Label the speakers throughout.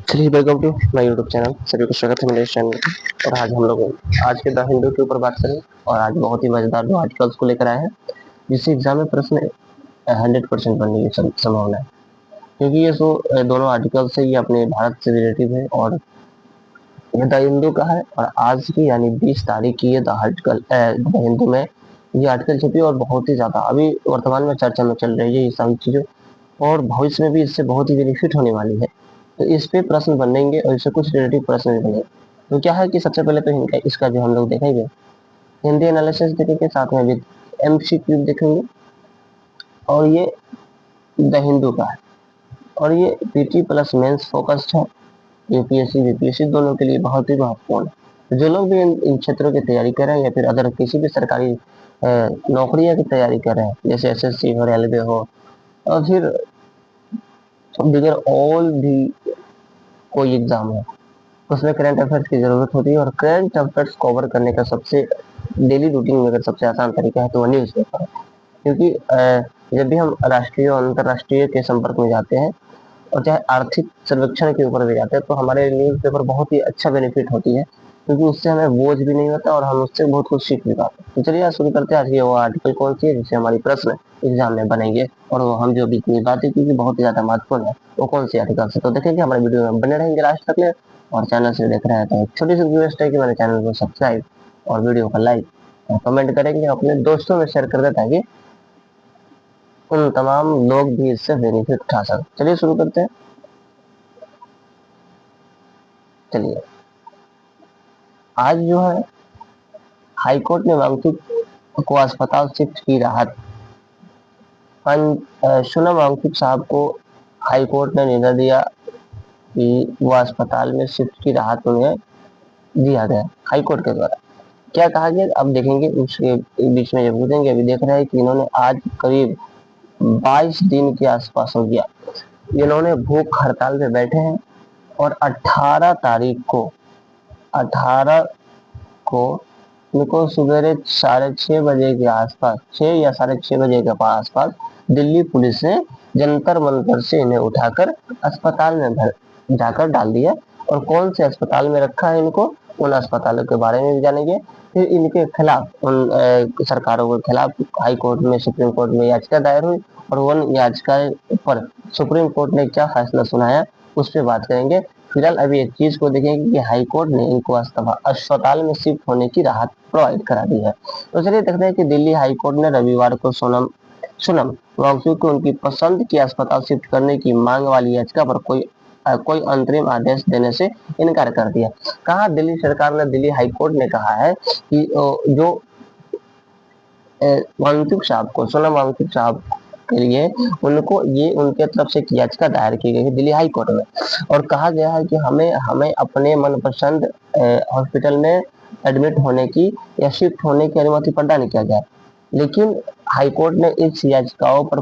Speaker 1: चलिए, welcome to my YouTube channel. सभी को स्वागत है मेरे इस चैनल पे। और आज हम लोग आज के द हिंदू के ऊपर बात करें। और आज बहुत ही मजेदार दो आर्टिकल्स को लेकर आए हैं, जिससे एग्जाम में प्रश्न 100% बनने की संभावना है। क्योंकि ये दोनों आर्टिकल से ये अपने भारत से रिलेटिव है, और ये द हिंदू का है। और आज की यानी 20 तारीख की ये द हिंदू में ये आर्टिकल छपी, और बहुत ही ज्यादा अभी वर्तमान में चर्चा में चल रही है ये सारी चीजें। और भविष्य में भी इससे बहुत ही बेनिफिट होने वाली है। तो इस पे प्रश्न बनेंगे, और इससे कुछ रिलेटिव प्रश्न भी बनेंगे। तो क्या है कि सबसे पहले तो इसका जो हम लोग देखेंगे, हिंदी एनालिसिस देखेंगे, साथ में भी एमसीक्यू देखेंगे। और ये द हिंदू का है, और ये पीटी प्लस मेंस फोकस्ड है। यूपीएससी बीपीएससी दोनों के लिए बहुत ही महत्वपूर्ण है। तो जो लोग भी इन क्षेत्रों की तैयारी कर रहे हैं, या फिर अदर किसी भी सरकारी नौकरियों की तैयारी कर रहे हैं, जैसे एसएससी हो, रेलवे हो, और फिर दीगर ऑल भी कोई एग्जाम हो, उसमें करंट अफेयर्स की जरूरत होती है। और करंट अफेयर्स कवर करने का सबसे डेली रूटीन में अगर सबसे आसान तरीका है तो वो न्यूज पेपर है। क्योंकि जब भी हम राष्ट्रीय और अंतर्राष्ट्रीय के संपर्क में जाते हैं, और चाहे आर्थिक सर्वेक्षण के ऊपर भी जाते हैं, तो हमारे न्यूज पेपर बहुत ही अच्छा बेनिफिट होती है। क्योंकि उससे हमें बोझ भी नहीं होता, और हम उससे बहुत कुछ सीख भी पाते हैं। तो चलिए आज शुरू करते हैं। आज ये वो आर्टिकल कौन सी है जिससे हमारी प्रश्न एग्जाम में बनेंगे, और वो हम जो भी इतनी बातें की बहुत ही ज्यादा महत्वपूर्ण है, वो कौन सी आर्टिकल से, तो देखेंगे हमारे वीडियो में बने रहेंगे लास्ट तक में। और चैनल से देख रहे हैं तो एक छोटी सी रिक्वेस्ट है कि मेरे चैनल को सब्सक्राइब और वीडियो को लाइक और कमेंट करेंगे, अपने दोस्तों में शेयर कर दे, ताकि उन तमाम लोग भी इससे बेनिफिट उठा सकें। चलिए शुरू करते हैं। चलिए, आज जो है हाईकोर्ट ने वांगचुक को अस्पताल शिफ्ट की राहत। सोनम वांगचुक साहब को हाईकोर्ट ने निर्णय दिया कि वो अस्पताल में शिफ्ट की राहत उन्हें दिया गया हाईकोर्ट के द्वारा। क्या कहा गया अब देखेंगे, उसके बीच में ये पूछेंगे। अभी देख रहे हैं कि इन्होंने आज करीब 22 दिन के आसपास हो गया इन्होंने भूख हड़ताल पे बैठे हैं। और 18 को इनको सवेरे 6:30 बजे के आसपास, 6 या 6:30 बजे के आसपास दिल्ली पुलिस ने जंतर मंतर से इन्हें उठाकर अस्पताल में जाकर डाल दिया। और कौन से अस्पताल में रखा है इनको, उन अस्पतालों के बारे में भी जानेंगे। फिर इनके खिलाफ उन सरकारों के खिलाफ हाई कोर्ट में, सुप्रीम कोर्ट में याचिका दायर हुई, और उन याचिका पर सुप्रीम कोर्ट ने क्या फैसला सुनाया, उस पर बात करेंगे। फिलहाल अभी एक चीज को देखेंगे कि हाई कोर्ट ने इनको अस्पताल में शिफ्ट होने की राहत प्रोवाइड करा दी है। तो चलिए देखते हैं कि दिल्ली हाई कोर्ट ने रविवार को सोनम वांगचुक को उनकी पसंद की अस्पताल शिफ्ट करने की मांग वाली याचिका पर कोई अंतरिम आदेश देने से इनकार कर दिया। कहा दिल्ली सरकार ने, दिल्ली हाई कोर्ट ने कहा है कि जो वांगचुक साहब को, सोनम वांगचुक साहब के लिए उनको ये उनके तरफ से एक याचिका दायर की गई है दिल्ली हाई कोर्ट में। और कहा गया है कि हमें हमें अपने मनपसंद हॉस्पिटल में एडमिट होने की या शिफ्ट होने की अनुमति प्रदान किया जाए। लेकिन हाई कोर्ट ने इस याचिकाओं पर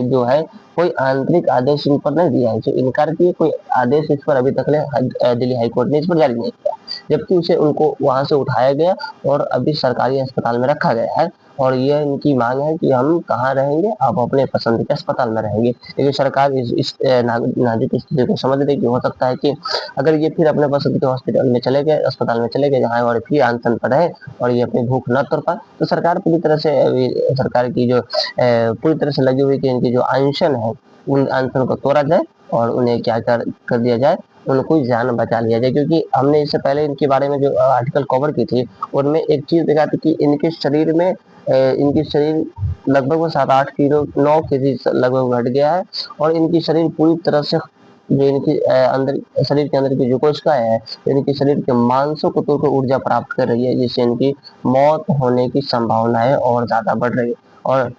Speaker 1: जो है कोई आंतरिक आदेश इन पर नहीं दिया है, जो इनकार किए कोई आदेश इस पर अभी तक दिल्ली हाई कोर्ट ने इस पर जारी नहीं किया। जबकि उसे उनको वहां से उठाया गया और अभी सरकारी अस्पताल में रखा गया है। और ये इनकी मांग है कि हम कहाँ रहेंगे, आप अपने पसंद के अस्पताल में रहेंगे। लेकिन सरकार इस नाजुक स्थिति को समझ रही कि हो सकता है कि अगर ये फिर अपने पसंद के हॉस्पिटल में चले गए, अस्पताल में चले गए, जहाँ और फिर अनशन पर रहे और ये अपनी भूख न तोड़ पाए, तो सरकार पूरी तरह से सरकार की जो पूरी तरह से लगी हुई कि इनकी जो अनशन है, उन अनशन को तोड़ा जाए और उन्हें क्या कर दिया जाए, उनको जान बचा लिया जाए। क्योंकि हमने इससे पहले इनके बारे में जो आर्टिकल कवर की थी, उनमें एक चीज देखा था कि इनकी शरीर लगभग 7-8 किलो, 9 केजी लगभग घट गया है। और इनकी शरीर पूरी तरह से जो इनकी अंदर शरीर के अंदर की जो कोशिका है, इनके शरीर के मांसों को तोड़कर ऊर्जा प्राप्त कर रही है, जिससे इनकी मौत होने की संभावनाएं और ज्यादा बढ़ रही है। और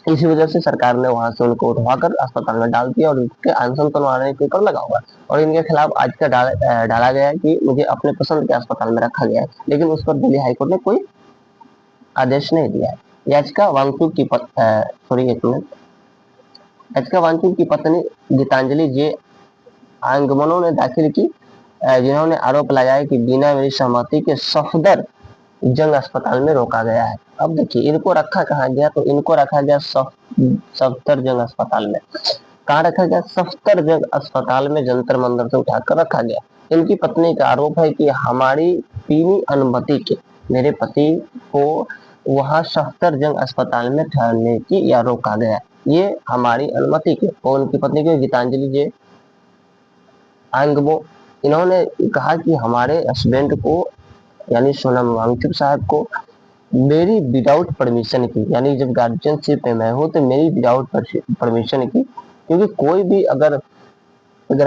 Speaker 1: इसी वजह से सरकार ने वहां से उनको उठवाकर अस्पताल में डाल दिया, और उनके अनशन करवाने के ऊपर लगा हुआ है। और इनके खिलाफ आज का डाला गया है कि मुझे अपने पसंद के अस्पताल में रखा गया है, लेकिन उस पर दिल्ली हाईकोर्ट ने कोई आदेश नहीं दिया है। याचिका वांगचुक की सॉरी एक मिनट याचिका वांगचुक की पत्नी गीतांजलि जे आंगमनो ने दाखिल की, जिन्होंने आरोप लगाया कि बिना मेरी सहमति के सफदर जंग अस्पताल में रोका गया है। अब देखिए इनको रखा कहाँ गया, तो इनको रखा गया सफदर जंग अस्पताल में। कहाँ रखा गया? सफदरजंग अस्पताल में जंतर मंतर से उठाकर रखा गया। इनकी पत्नी का आरोप है कि हमारी बिना अनुमति के मेरे पति को वहां सफदरजंग अस्पताल में ठहरने की या रोका गया, ये हमारी अनुमति के। और उनकी पत्नी को गीतांजलि जे आंगबो, इन्होंने कहा कि हमारे हस्बैंड को यानी सोनम वांगचुक साहब को मेरी विदाउट परमिशन की, यानी जब गार्जियनशिप में मैं हूँ तो मेरी विदाउट परमिशन की, क्योंकि कोई भी अगर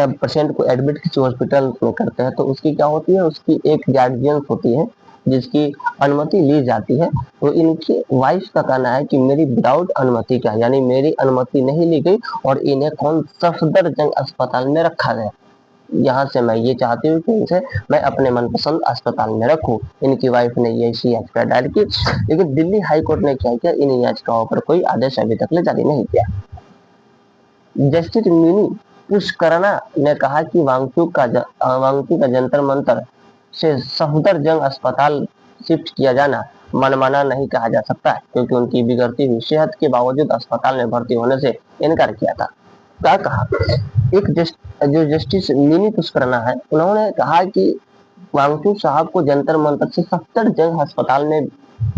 Speaker 1: आप पेशेंट को एडमिट किसी हॉस्पिटल में करते हैं तो उसकी क्या होती है, उसकी एक गार्जियन होती है जिसकी अनुमति ली जाती है। तो इनकी वाइफ का कहना है कि मेरी विदाउट अनुमति का, यानी मेरी अनुमति नहीं ली गई और इन्हें कौन सफदरजंग अस्पताल में रखा गया। यहाँ से मैं ये चाहती हूँ कि इनसे मैं अपने मनपसंद अस्पताल में रखूँ। इनकी वाइफ ने ये ऐसी याचिका डाली की, लेकिन दिल्ली हाई कोर्ट ने क्या किया, इन याचिकाओं पर कोई आदेश अभी तक जारी नहीं किया। जस्टिस मिनी पुष्करना ने कहा कि वांगचुक का जंतर मंतर से सफदरजंग अस्पताल शिफ्ट किया जाना मनमाना नहीं कहा जा सकता है, क्योंकि उनकी बिगड़ती हुई सेहत के बावजूद अस्पताल में भर्ती होने से इनकार किया था। क्या कहा? एक जो जस्टिस मिनी पुष्करना है, उन्होंने कहा कि वांगचुक साहब को जंतर मंतर से सफदरजंग अस्पताल में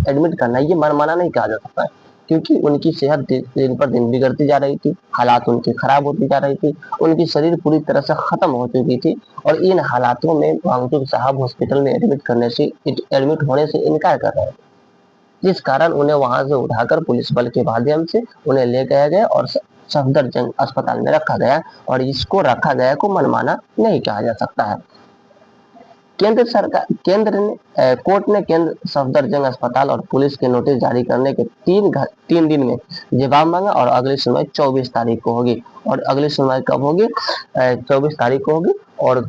Speaker 1: एडमिट करना ये मनमाना नहीं कहा जा सकता है, क्योंकि उनकी सेहत दिन पर दिन बिगड़ती जा रही थी, हालात उनकी खराब होती जा रही थी, उनकी शरीर पूरी तरह से खत्म हो चुकी थी और इन हालातों में वांगचुक साहब हॉस्पिटल में एडमिट होने से इनकार कर रहे थे, जिस कारण उन्हें वहां से उठाकर पुलिस बल के माध्यम से उन्हें ले गया गया और सफदरजंग अस्पताल में रखा गया, और इसको रखा गया को मनमाना नहीं कहा जा सकता है। केंद्र ने कोर्ट ने केंद्र सफदरजंग अस्पताल और पुलिस के नोटिस जारी करने के 3 दिन में जवाब मांगा और अगली सुनवाई 24 तारीख को होगी। और अगली सुनवाई कब होगी? 24 तारीख को होगी। और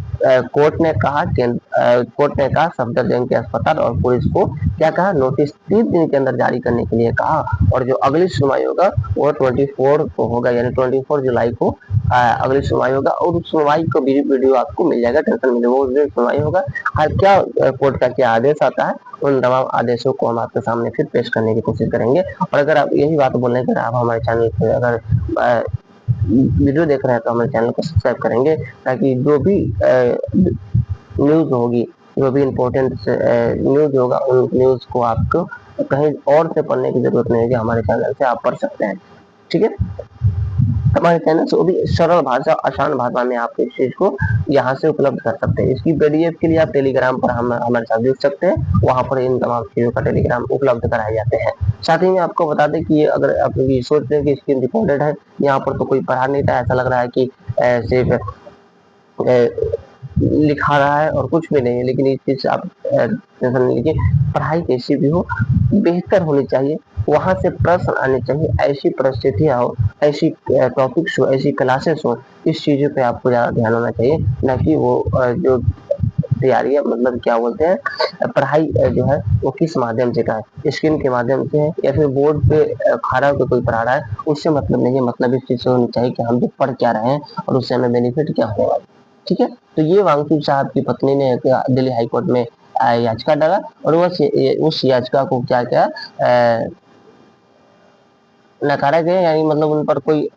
Speaker 1: कोर्ट ने कहा सफदरजंग के अस्पताल और पुलिस को क्या कहा, नोटिस 3 दिन के अंदर जारी करने के लिए कहा। और जो अगली सुनवाई होगा वो 24 को होगा, यानी 24 जुलाई को अगली सुनवाई होगा। और उस सुनवाई को वीडियो आपको मिल जाएगा, टेंशन मिलेगा, वो सुनवाई होगा। क्या कोर्ट का क्या आदेश आता है, उन तमाम आदेशों को हम आपके सामने फिर पेश करने की कोशिश करेंगे। और अगर आप यही बात बोल रहे हैं कि आप हमारे चैनल पे अगर वीडियो देख रहे हैं तो हमारे चैनल को सब्सक्राइब करेंगे, ताकि जो भी न्यूज होगी, जो भी इम्पोर्टेंट न्यूज होगा, उन न्यूज को आपको कहीं और से पढ़ने की जरूरत नहीं है, हमारे चैनल से आप पढ़ सकते हैं। ठीक है, हमारे चैनल से वो भी सरल भाषा, आसान भाषा में आप इस चीज को यहाँ से उपलब्ध कर सकते हैं। इसकी पीडीएफ के लिए आप टेलीग्राम पर हमारे साथ जुड़ सकते हैं, वहां पर इन तमाम चीजों का टेलीग्राम उपलब्ध कराए जाते हैं। साथ ही में आपको बता दें कि अगर आप ये सोच रहे हैं कि स्क्रीन रिकॉर्डेड है, यहाँ पर तो कोई पढ़ा नहीं था, ऐसा लग रहा है कि सिर्फ लिखा रहा है और कुछ भी नहीं है, लेकिन इस चीज से आप टेंशन नहीं लीजिए। पढ़ाई कैसी भी हो, बेहतर होनी चाहिए, वहां से प्रश्न आने चाहिए, ऐसी परिस्थितियां हो, ऐसी टॉपिक्स हो, ऐसी क्लासेस हो, इस चीजों पे आपको ज्यादा ध्यान होना चाहिए, न कि वो जो तैयारी है, मतलब क्या बोलते हैं, पढ़ाई जो है वो किस माध्यम से का है, स्क्रीन के माध्यम से है या फिर बोर्ड पे खड़ा होकर कोई पढ़ा रहा है, उससे मतलब नहीं है। मतलब इस चीज से होनी चाहिए कि हम जो पढ़ क्या रहे हैं और उससे हमें बेनिफिट क्या होने वाला। ठीक है, तो ये वांगचुक साहब की पत्नी ने दिल्ली हाईकोर्ट में याचिका डाला और उस याचिका को क्या क्या नकारा गया, यानी मतलब उन पर कोई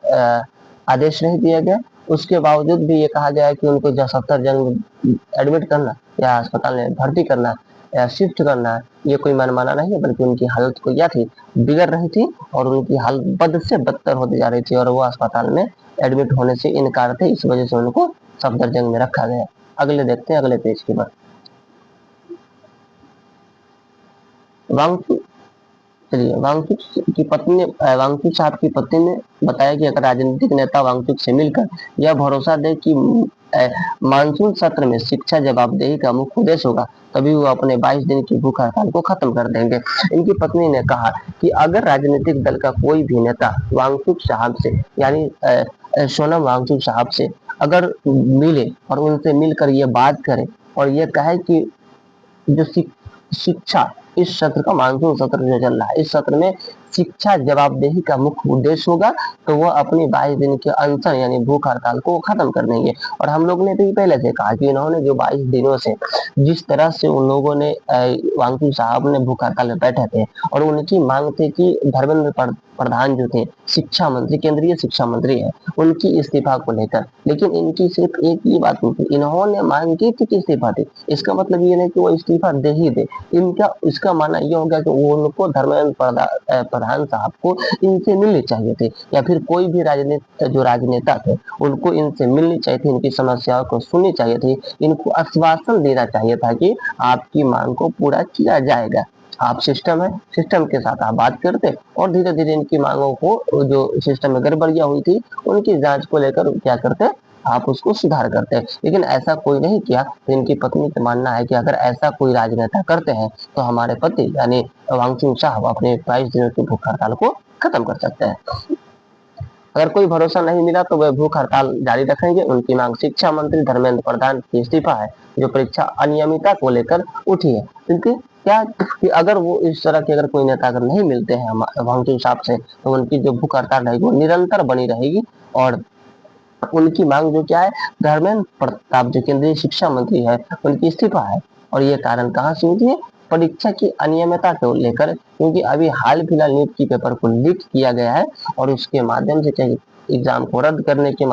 Speaker 1: आदेश नहीं दिया गया। उसके बावजूद भी ये कहा गया कि उनको सफदरजंग एडमिट करना या अस्पताल में भर्ती करना या शिफ्ट करना, ये कोई मनमाना नहीं है, बल्कि उनकी हालत को क्या थी, बिगड़ रही थी और उनकी हालत बद से बदतर होती जा रही थी और वो अस्पताल में एडमिट होने से इनकार थे, इस वजह से उनको सफदरजंग में रखा गया। अगले देखते हैं, अगले पेज के बाद वांगचुक चलिए वांगचुक साहब की पत्नी ने बताया कि अगर राजनीतिक नेता वांगचुक से मिलकर यह भरोसा दे कि मानसून सत्र में शिक्षा जवाबदेही का मुख्य उद्देश्य होगा, तभी वो अपने 22 दिन की भूख हड़ताल को खत्म कर देंगे। इनकी पत्नी ने कहा कि अगर राजनीतिक दल का कोई भी नेता वांगचुक साहब से, यानी सोनम वांगचुक साहब से अगर मिले और उनसे मिलकर ये बात करे और ये कहे कि जो शिक्षा, इस सत्र का मानसून सत्र जो चल रहा है, इस सत्र में शिक्षा जवाबदेही का मुख्य उद्देश्य होगा, तो वह अपनी 22 दिन के अनशन यानी भूख हड़ताल को खत्म कर देंगे। और हम लोग ने भी पहले से कहा कि इन्होंने जो 22 दिनों से जिस तरह से उन लोगों ने वांगचुक साहब ने भूख हड़ताल में बैठे थे और उनकी मांग थी कि धर्मेंद्र प्रधान जो थे शिक्षा मंत्री, केंद्रीय शिक्षा मंत्री है, उनकी इस्तीफा को लेकर, लेकिन इनकी सिर्फ एक ही बात थी, इन्होंने मांग की थी कि इस्तीफा दे। इसका मतलब ये नहीं कि वो इस्तीफा दे ही दे, इनका इसका मानना ये हो गया कि वो उनको धर्मेंद्र प्रधान साहब को इनसे मिलनी चाहिए थे, या फिर कोई भी राजनेता थे उनको इनसे मिलनी चाहिए थी, इनकी समस्याओं को सुननी चाहिए थी, इनको आश्वासन देना चाहिए था कि आपकी मांग को पूरा किया जाएगा। आप सिस्टम है, सिस्टम के साथ आप बात करते और धीरे धीरे इनकी मांगों को, जो सिस्टम में गड़बड़ियां हुई थी उनकी जांच को लेकर क्या करते, आप उसको सुधार करते हैं। लेकिन ऐसा कोई नहीं किया। तो इनकी पत्नी का मानना है कि अगर ऐसा कोई राजनेता करते हैं तो हमारे पति यानी वांगचुक साहब अपने 22 दिनों की भूख हड़ताल को खत्म कर सकते हैं। अगर कोई भरोसा नहीं मिला तो वे भूख हड़ताल जारी रखेंगे। उनकी मांग शिक्षा मंत्री धर्मेंद्र प्रधान की इस्तीफा है, जो परीक्षा अनियमितता को लेकर उठी है। क्योंकि क्या कि अगर वो इस तरह के अगर कोई नेता अगर नहीं मिलते हैं वांगचुक साहब से, तो उनकी जो भूख हड़ताल रहेगी वो निरंतर बनी रहेगी। और उनकी मांग जो क्या है, धर्मेंद्र प्रताप जो केंद्रीय शिक्षा मंत्री है उनकी इस्तीफा है। और ये कारण कहाँ से होती है, परीक्षा की अनियमितता को लेकर, क्योंकि अभी हाल फिलहाल नीट की पेपर को लीक किया गया है और उसके माध्यम से कई एग्जाम को रद्द करने के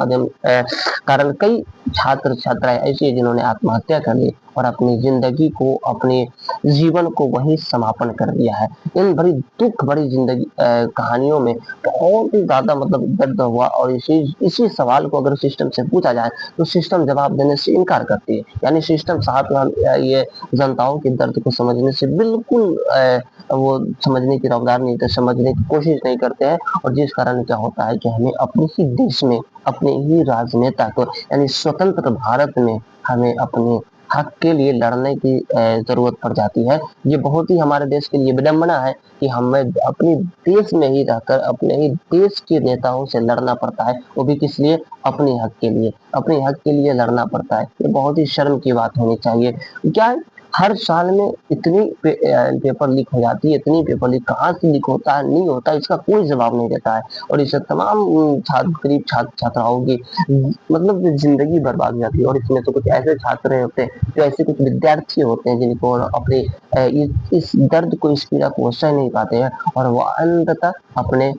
Speaker 1: कारण कई छात्र छात्राएं ऐसे हैं जिन्होंने आत्महत्या कर ली और अपनी जिंदगी को, अपने जीवन को वही समापन कर दिया है। इन बड़ी दुख भरी जिंदगी कहानियों में बहुत ही ज्यादा मतलब दर्द हुआ। और इसी सवाल को अगर सिस्टम से पूछा जाए तो सिस्टम जवाब देने से इनकार करती है, यानी सिस्टम साहब ये जनताओं के दर्द को समझने से बिल्कुल वो समझने की रफ्तार नहीं करते, समझने की कोशिश नहीं करते हैं। और जिस कारण क्या होता है कि हमें अपने ही देश में अपने ही राजनेता को यानी स्वतंत्र भारत में हमें अपने हक के लिए लड़ने की जरूरत पड़ जाती है। ये बहुत ही हमारे देश के लिए विडंबना है कि हमें अपने देश में ही रहकर अपने ही देश के नेताओं से लड़ना पड़ता है, वो भी किस लिए, अपने हक के लिए, अपने हक के लिए लड़ना पड़ता है। ये बहुत ही शर्म की बात होनी चाहिए। क्या हर साल में इतनी पेपर लीक हो जाती है, इतनी पेपर लीक कहाँ से लीक होता है, नहीं होता, इसका कोई जवाब नहीं देता है। और इससे तमाम गरीब छात्र छात्राओं की मतलब जिंदगी बर्बाद हो जाती है। और इसमें तो कुछ ऐसे छात्र होते हैं, जो ऐसे कुछ विद्यार्थी होते हैं जिनको अपने इस दर्द को, इस पीड़ा को सह नहीं पाते हैं और वो अंततः अपने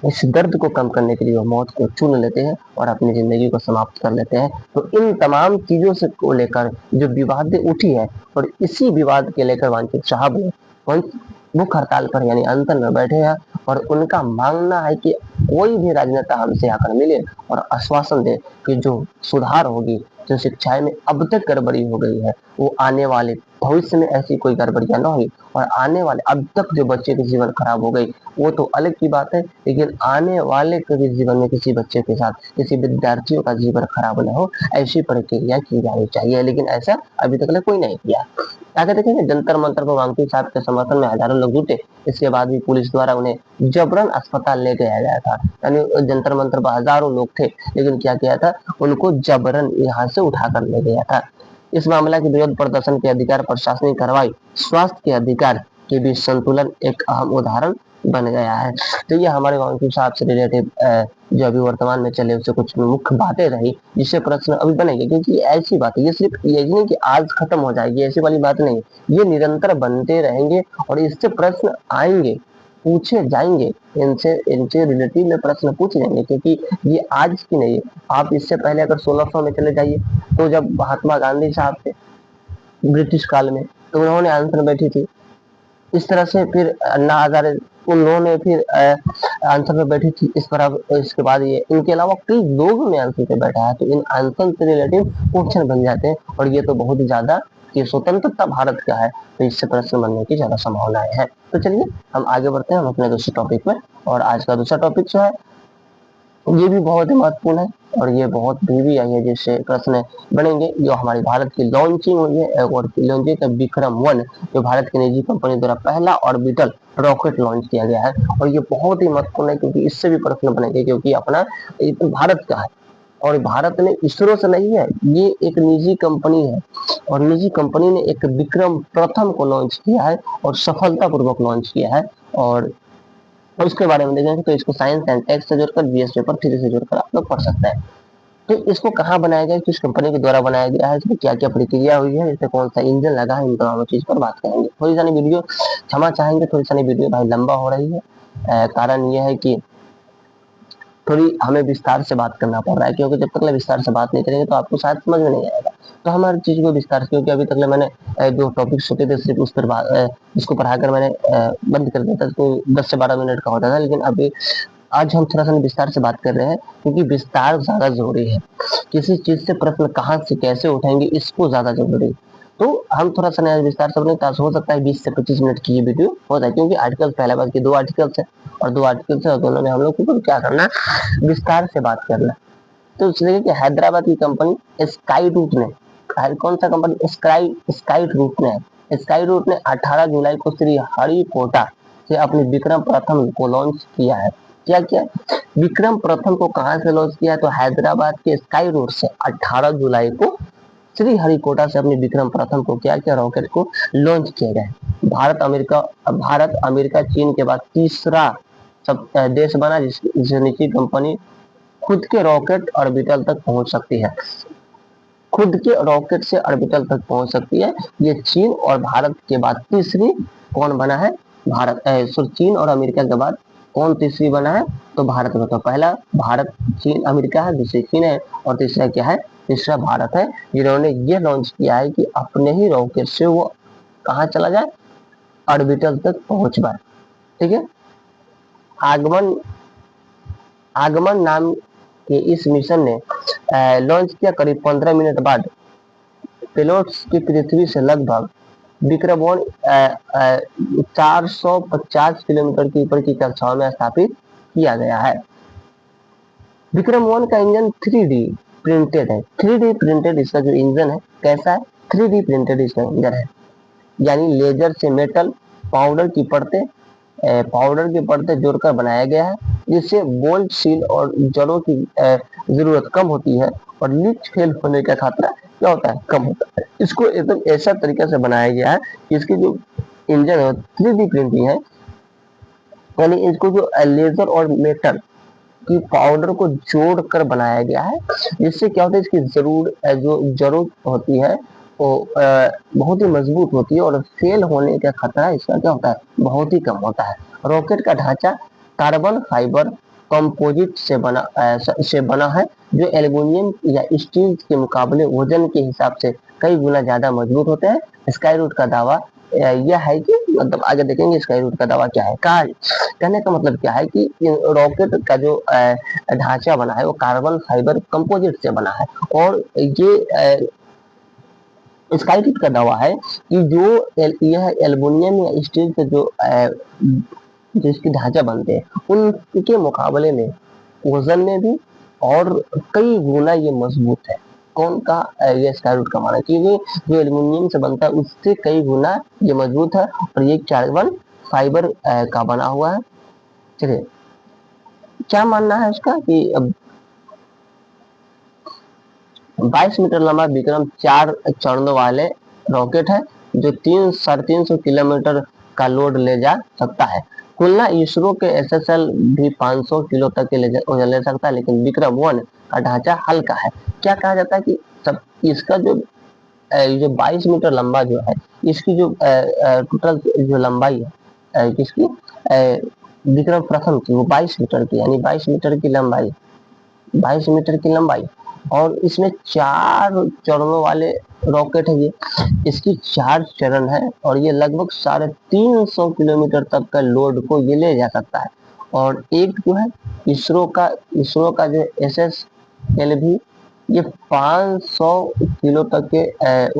Speaker 1: इस दर्द को कम करने के लिए वो मौत को चुन लेते हैं और अपनी जिंदगी को समाप्त कर लेते हैं। तो इन तमाम चीजों से को लेकर जो विवादें उठी है, और इसी विवाद के लेकर वांछित साहब ने भूख हड़ताल पर यानी अनशन में बैठे हैं। और उनका मांगना है कि कोई भी राजनेता हमसे आकर मिले और आश्वासन दे कि जो सुधार होगी, जो शिक्षा में अब तक गड़बड़ी हो गई है, वो आने वाले भविष्य में ऐसी कोई गड़बड़ियां न हुई। और आने वाले अब तक जो बच्चे के जीवन खराब हो गई वो तो अलग की बात है, लेकिन आने वाले कभी जीवन में किसी बच्चे के साथ, किसी विद्यार्थियों का जीवन खराब न हो, ऐसी प्रक्रिया की जानी चाहिए। लेकिन ऐसा अभी तक कोई नहीं किया। आगे देखेंगे, जंतर मंतर पर वांगचुक साहब के समर्थन में हजारों लोग जुटे। इसके बाद भी पुलिस द्वारा उन्हें जबरन अस्पताल ले जाया गया था। यानी जंतर मंतर पर हजारों लोग थे, लेकिन क्या किया था, उनको जबरन यहाँ से उठाकर ले गया था। इस मामला के विरोध प्रदर्शन के अधिकार, प्रशासनिक कार्रवाई, स्वास्थ्य के अधिकार के बीच संतुलन एक अहम उदाहरण बन गया है। तो ये हमारे वांगचुक साहब से रिलेटेड जो अभी वर्तमान में चले उससे कुछ मुख्य बातें रही, जिससे प्रश्न अभी बनेंगे। क्योंकि ऐसी बात है, ये सिर्फ ये नहीं कि आज खत्म हो जाएगी, ऐसी वाली बात नहीं, ये निरंतर बनते रहेंगे और इससे प्रश्न आएंगे, पूछे जाएंगे, इनसे इनसे रिलेटिव में प्रश्न पूछे जाएंगे। क्योंकि ये आज की नहीं है। आप इससे पहले अगर 1600 में चले जाइए, तो जब महात्मा गांधी साहब थे ब्रिटिश काल में, तो उन्होंने अनशन बैठी थी। इस तरह से फिर अन्ना हजारे, उन्होंने फिर अनशन में बैठी थी। इसके बाद ये इनके अलावा कई लोग ने अनशन पे बैठा है। तो इन अनशन से रिलेटिव क्वेश्चन बन जाते हैं, और ये तो बहुत ही ज्यादा कि स्वतंत्रता भारत का है, तो इससे प्रश्न बनने की ज्यादा संभावनाएं हैं। तो चलिए हम आगे बढ़ते हैं हम अपने दूसरे टॉपिक में। और आज का दूसरा टॉपिक जो है ये भी बहुत ही महत्वपूर्ण है, और ये बहुत भी आई है, जिससे प्रश्न बनेंगे। जो हमारी भारत की लॉन्चिंग हुई है, और लॉन्चिंग का विक्रम 1 जो भारत की निजी कंपनी द्वारा पहला ऑर्बिटल रॉकेट लॉन्च किया गया है। और ये बहुत ही महत्वपूर्ण है, क्योंकि इससे भी प्रश्न बनेंगे, क्योंकि अपना तो भारत का है, और भारत ने इसरो से नहीं है, ये एक निजी कंपनी है। और निजी कंपनी ने एक विक्रम प्रथम को लॉन्च किया है और सफलतापूर्वक लॉन्च किया है। और उसके बारे में देखेंगे तो इसको साइंस एंड टेक्स से जोड़कर बीएस पेपर 3 से जोड़कर आप लोग पढ़ सकते हैं। तो इसको कहाँ बनाया गया, किस कंपनी के द्वारा बनाया गया है, इसमें क्या क्या प्रक्रिया हुई है, इसमें कौन सा इंजन लगा है, इन तमाम चीज पर बात करेंगे। थोड़ी सा वीडियो क्षमा चाहेंगे, थोड़ी सा वीडियो भाई लंबा हो रही है। कारण यह है कि थोड़ी हमें विस्तार से बात करना पड़ रहा है, क्योंकि जब तक विस्तार से बात नहीं करेंगे तो आपको शायद समझ में नहीं आएगा। तो हमारी चीज को विस्तार से, क्योंकि अभी तक मैंने जो टॉपिक सोचे थे सिर्फ उस पर उसको पढ़ाकर मैंने बंद कर दिया था, तो 10 से 12 मिनट का होता था। लेकिन अभी आज हम थोड़ा सा विस्तार से बात कर रहे हैं, क्योंकि विस्तार ज्यादा जरूरी है। किसी चीज से प्रश्न कहाँ से कैसे उठाएंगे, इसको ज्यादा जरूरी। तो हम थोड़ा सा विस्तार से अपने हो सकता है 20 से 25 मिनट की ये वीडियो हो जाए, क्योंकि आर्टिकल पहले बात की 2 आर्टिकल्स है और 2 आर्टिकल्स है, और दोनों में हम लोग को क्या करना, विस्तार से बात करना। तो इसलिए कि हैदराबाद की कंपनी स्काई रूट ने, कौन सा कंपनी, स्काई रूट ने 18 जुलाई को श्री हरिकोटा से अपनी विक्रम प्रथम को लॉन्च किया है। क्या किया, विक्रम प्रथम को कहां से लॉन्च किया है, तो हैदराबाद के स्काई रूट से 18 जुलाई को श्री हरिकोटा से अपने विक्रम प्रथम को क्या किया, रॉकेट को लॉन्च किया गया। भारत अमेरिका चीन के बाद तीसरा सब देश बना जिससे निजी कंपनी खुद के रॉकेट ऑर्बिटल तक पहुंच सकती है। खुद के रॉकेट से ऑर्बिटल तक पहुंच सकती है। ये चीन और भारत के बाद तीसरी कौन बना है, भारत। चीन और अमेरिका के बाद कौन तीसरी बना है, तो भारत में। तो पहला भारत, चीन, अमेरिका है, दूसरी चीन है, और तीसरा क्या है, तीसरा भारत है, जिन्होंने ये लॉन्च किया है कि अपने ही रॉकेट से वो कहाँ चला जाए, ऑर्बिटल तक पहुंच पाए। ठीक है। आगमन आगमन नाम के इस मिशन ने लॉन्च किया करीब 15 मिनट बाद पेलोड्स की पृथ्वी से लगभग विक्रम 450 किलोमीटर के ऊपर की कक्षाओं में स्थापित किया गया है। विक्रम 1 का इंजन 3D प्रिंटेड है। 3D प्रिंटेड इसका जो इंजन है कैसा है, 3D प्रिंटेड इसका इंजन है, यानी लेजर से मेटल पाउडर की परतें जोड़कर बनाया गया है, जिससे बोल्ट, सील और जड़ों की जरूरत कम होती है और लीक फेल होने का खतरा क्या होता है, कम होता है। इसको एकदम ऐसा तरीका से बनाया गया है कि इसकी जो इंजन है 3D प्रिंटिंग है, यानी इसको जो लेजर और मेटल की पाउडर को जोड़कर बनाया गया है, जिससे क्या होता है, इसकी जो जड़ों होती है वो बहुत ही मजबूत होती है और फेल होने का खतरा इसका क्या होता है, बहुत ही कम होता है। रॉकेट का ढांचा कार्बन फाइबर कंपोजिट से बना है, जो एल्युमिनियम या स्टील के मुकाबले वजन के हिसाब से कई गुना ज्यादा मजबूत होते हैं। स्काई रूट का दावा यह है कि, मतलब आगे देखेंगे स्काई रूट का दावा क्या है। कहने का मतलब क्या है कि रॉकेट का जो ढांचा बना है वो कार्बन फाइबर कंपोजिट से बना है, और ये स्काई रूट का दावा है कि यह एल्युमिनियम या स्टील से जिसकी ढांचा बनते हैं उनके मुकाबले में वजन में भी और कई गुना ये मजबूत है। कौन का, ये स्काई रूट का माना, क्योंकि जो एल्युमिनियम से बनता है उससे कई गुना ये मजबूत है, और ये कार्बन फाइबर का बना हुआ है। चलिए, क्या मानना है उसका कि 22 मीटर लंबा विक्रम 4 चरणों वाले रॉकेट है, जो 350 किलोमीटर का लोड ले जा सकता है। तुलना इसरो के SSL भी 500 किलो तक के ले सकता है, लेकिन विक्रम 1 का ढांचा हल्का है। क्या कहा जाता है कि सब इसका जो 22 मीटर लंबा जो है, इसकी जो टोटल जो लंबाई है किसकी, विक्रम प्रथम की, वो 22 मीटर की, यानी 22 मीटर की लंबाई, 22 मीटर की लंबाई, और इसमें 4 चरणों वाले रॉकेट है। ये इसकी 4 चरण है, और ये लगभग 350 किलोमीटर तक का लोड को ये ले जा सकता है। और एक जो है इसरो का जो SSL भी, ये 500 किलो तक के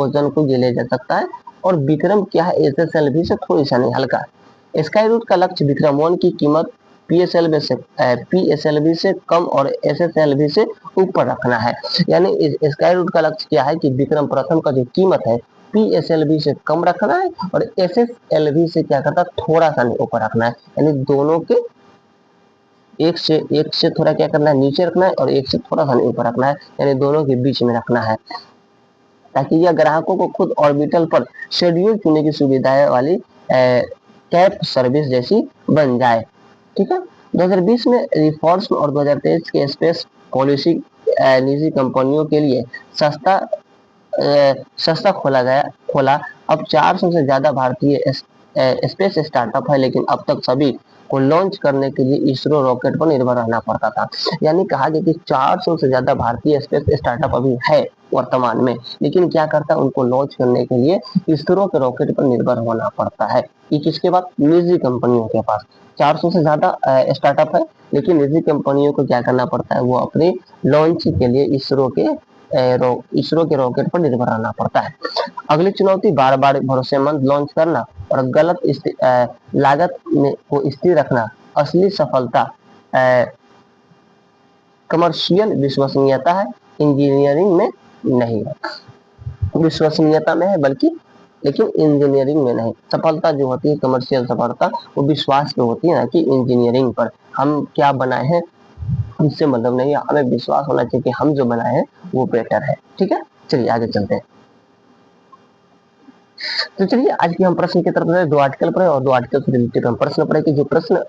Speaker 1: वजन को ये ले जा सकता है, और विक्रम क्या है, SSL भी से थोड़ी सा नहीं, हल्का है। स्काई रूट का लक्ष्य विक्रम 1 की कीमत PSLV से कम और SSLV से ऊपर रखना है। यानी स्काई रूट का लक्ष्य क्या है कि विक्रम प्रथम का जो कीमत है PSLV से कम रखना है, और SSLV से क्या करता है, थोड़ा सा ऊपर रखना है। यानी दोनों के एक से थोड़ा क्या करना है, नीचे रखना है, और एक से थोड़ा सा ऊपर रखना है, यानी दोनों के बीच में रखना है, ताकि यह ग्राहकों को खुद ऑर्बिटल पर शेड्यूल चुनने की सुविधा वाली कैप सर्विस जैसी बन जाए। ठीक है, 2020 में रिफॉर्म्स और 2023 के स्पेस पॉलिसी निजी कंपनियों के लिए सस्ता सस्ता खोला। अब 400 से ज्यादा भारतीय स्पेस स्टार्टअप है, लेकिन अब तक सभी को लॉन्च करने के लिए इसरो रॉकेट पर निर्भर रहना पड़ता था। यानी कहा गया कि 400 से ज्यादा भारतीय स्पेस स्टार्टअप अभी है वर्तमान में, लेकिन क्या करता है, उनको लॉन्च करने के लिए इसरो के रॉकेट पर निर्भर होना पड़ता है। ये किसके पास? निजी कंपनियों के पास। 400 से ज्यादा स्टार्टअप है, लेकिन निजी कंपनियों को क्या करना पड़ता है, वो अपने लॉन्च के लिए इसरो के रॉकेट पर निर्भर रहना पड़ता है। अगली चुनौती, बार बार भरोसेमंद लॉन्च करना और गलत लागत को स्थिर रखना। असली सफलता कमर्शियल विश्वसनीयता है, इंजीनियरिंग में नहीं है। विश्वसनीयता में है बल्कि, लेकिन इंजीनियरिंग में नहीं। सफलता जो होती है, कमर्शियल सफलता, वो विश्वास पे होती है, ना कि इंजीनियरिंग पर। हम क्या बनाए हैं इससे मतलब नहीं है, हमें विश्वास होना चाहिए कि हम जो बनाए हैं वो बेटर है। ठीक है, चलिए आगे चलते हैं। तो चलिए आज की हम प्रश्न की तरफ 2 आर्टिकल पढ़े और 2 आर्टिकल से रिलेटेड हम प्रश्न पढ़े कि जो प्रश्न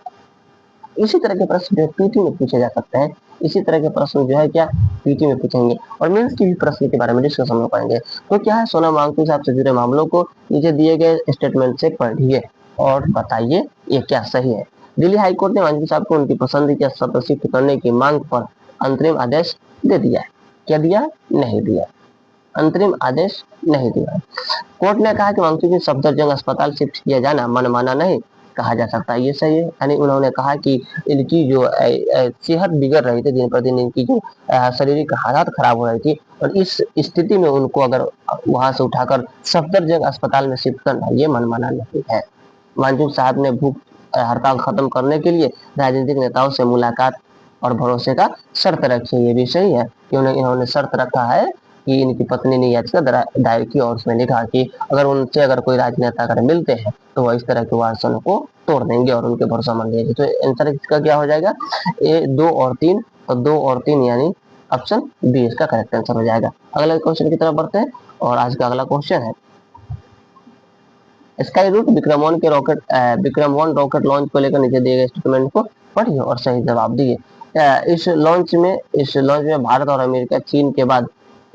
Speaker 1: इसी तरह के प्रश्न जो पीटी में पूछे जा सकते हैं, इसी तरह के प्रश्न जो है क्या पीटी में पूछेंगे और मेंस के भी प्रश्न के बारे में डिस्कशन हो पाएंगे। तो क्या है, सोना मांगती साहब से जुड़े मामलों को नीचे दिए गए स्टेटमेंट से पढ़िए और बताइए ये क्या सही है। दिल्ली हाईकोर्ट ने मांझी साहब को उनकी पसंद की सत्र शिफ्ट करने की मांग पर अंतरिम आदेश दे दिया है। क्या दिया? नहीं दिया, अंतरिम आदेश नहीं दिया। कोर्ट ने कहा कि मांगचू की सफदरजंग अस्पताल शिफ्ट किया जाना मनमाना नहीं कहा जा सकता। ये सही है, यानी उन्होंने कहा कि इनकी जो सेहत बिगड़ रही थी दिन प्रतिदिन, इनकी जो शारीरिक हालात खराब हो रही थी, और इस स्थिति में उनको अगर वहां से उठाकर सफदरजंग अस्पताल में शिफ्ट करना ये मनमाना नहीं है। मांझू साहब ने भूख हड़ताल खत्म करने के लिए राजनीतिक नेताओं से मुलाकात और भरोसे का शर्त रखी। ये भी सही है कि इन्होंने शर्त रखा है कि इनकी पत्नी ने याचिका दायर की और उसमें लिखा कि अगर कोई राजनेता अगर मिलते हैं तो वह इस तरह के वासनों को तोड़ देंगे और उनके भरोसा मान लेंगे। तो आंसर इसका क्या हो जाएगा? ए 2 और 3, तो 2 और 3 यानी ऑप्शन बी इसका करेक्ट आंसर हो जाएगा। अगले क्वेश्चन की तरफ बढ़ते हैं और आज का अगला क्वेश्चन है, Skyroot Vikram 1 rocket launch को लेकर नीचे दिए गए स्टेटमेंट को पढ़िए और सही जवाब दिए। इस लॉन्च में भारत और अमेरिका चीन के बाद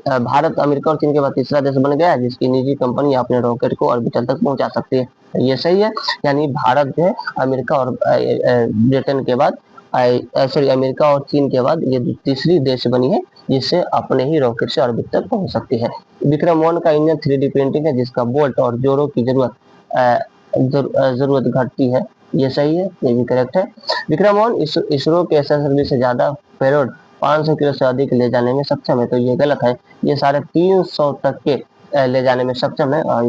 Speaker 1: भारत, अमेरिका और चीन के बाद तीसरा देश बन गया है जिसकी निजी कंपनी अपने रॉकेट को ऑर्बिटर तक पहुंचा सकती है। ये सही है, यानी भारत जो है अमेरिका और ब्रिटेन के बाद अमेरिका और चीन के बाद ये तीसरी देश बनी है जिससे अपने ही रॉकेट से ऑर्बिट तक पहुंच सकती है। विक्रम 1 का इंजन 3D प्रिंटिंग है जिसका बोल्ट और जोड़ों की जरूरत घटती है। ये सही है, ये भी करेक्ट है। विक्रम 1 इसरो के एसएसएलवी से ज्यादा पेलोड 500 किलो से अधिक ले जाने में सक्षम है, तो ये गलत है। ये 350 तक के ले जाने में सक्षम है और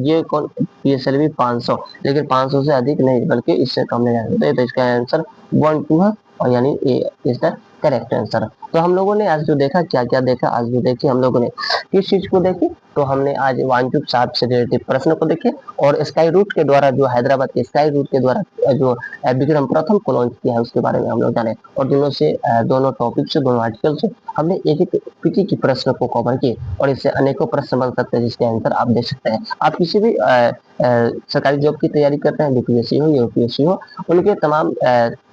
Speaker 1: ये कौन पीएसएलवी 500, लेकिन 500 से अधिक नहीं बल्कि इससे कम ले जाना है। तो इसका आंसर 1 2 है और यानी ए इज द करेक्ट आंसर। तो हम लोगों ने आज जो देखा, क्या क्या देखा आज जो देखी हम लोगों ने, किस चीज को देखी, तो हमने आज वांचुक साहब से रिलेटेड प्रश्न को देखे और स्काई रूट के द्वारा जो हैदराबाद के स्काई रूट के द्वारा जो विक्रम प्रथम को लॉन्च किया है उसके बारे में हम लोग जाने और दोनों टॉपिक से, दोनों आर्टिकल से हमने एक एक पीटी की प्रश्न को कवर किए और इससे अनेकों प्रश्न बन सकते हैं जिसके आंसर आप दे सकते हैं। आप किसी भी सरकारी जॉब की तैयारी करते हैं, बीपीएससी हो यूपीएससी हो, उनके तमाम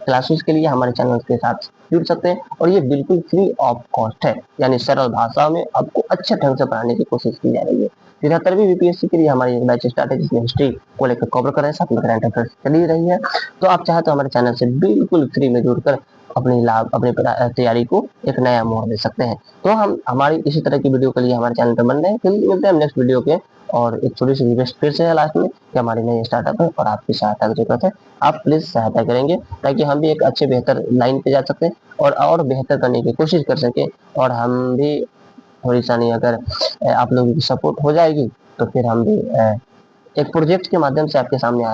Speaker 1: क्लासेस के लिए हमारे चैनल के साथ जुड़ सकते हैं और ये बिल्कुल फ्री ऑफ कॉस्ट है, यानी सरल भाषा में आपको अच्छे ढंग से पढ़ाने की कोशिश की जा रही है। 73वीं बीपीएससी के लिए हमारी एक बैच स्टार्ट है जिसमें हिस्ट्री को लेकर कवर कर रहे हैं, साथ में करंट अफेयर्स चली रही है। तो आप चाहे तो हमारे चैनल से बिल्कुल फ्री में जुड़कर अपनी तैयारी को एक नया मोड़ दे सकते हैं। तो हम हमारी इसी तरह की वीडियो के लिए हमारे चैनल पर बन रहे हैं। फिर मिलते हैं नेक्स्ट वीडियो के, और एक छोटी सी रिक्वेस्ट फिर से है लास्ट में कि हमारी नई स्टार्टअप है और आपकी सहायता की जरूरत है। आप प्लीज सहायता करेंगे ताकि हम भी एक अच्छे बेहतर लाइन पे जा सकते हैं और बेहतर करने की कोशिश कर सके, और हम भी थोड़ी सा नहीं, अगर आप लोगों की सपोर्ट हो जाएगी तो फिर हम भी एक प्रोजेक्ट के माध्यम से आपके सामने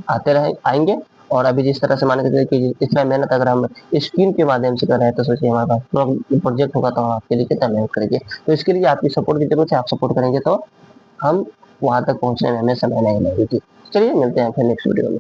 Speaker 1: आते आएंगे। और अभी जिस तरह से मान के चलिए कि इतना मेहनत अगर हम स्क्रीन के माध्यम से कर रहे हैं तो सोचिए हमारे पास प्रोजेक्ट होगा तो हम आपके लिए कितना मेहनत करेंगे। तो इसके लिए आपकी सपोर्ट की जरूरत है, आप सपोर्ट करेंगे तो हम वहां तक पहुंचने में हमें समय नहीं लगेगी। चलिए मिलते हैं फिर नेक्स्ट वीडियो में।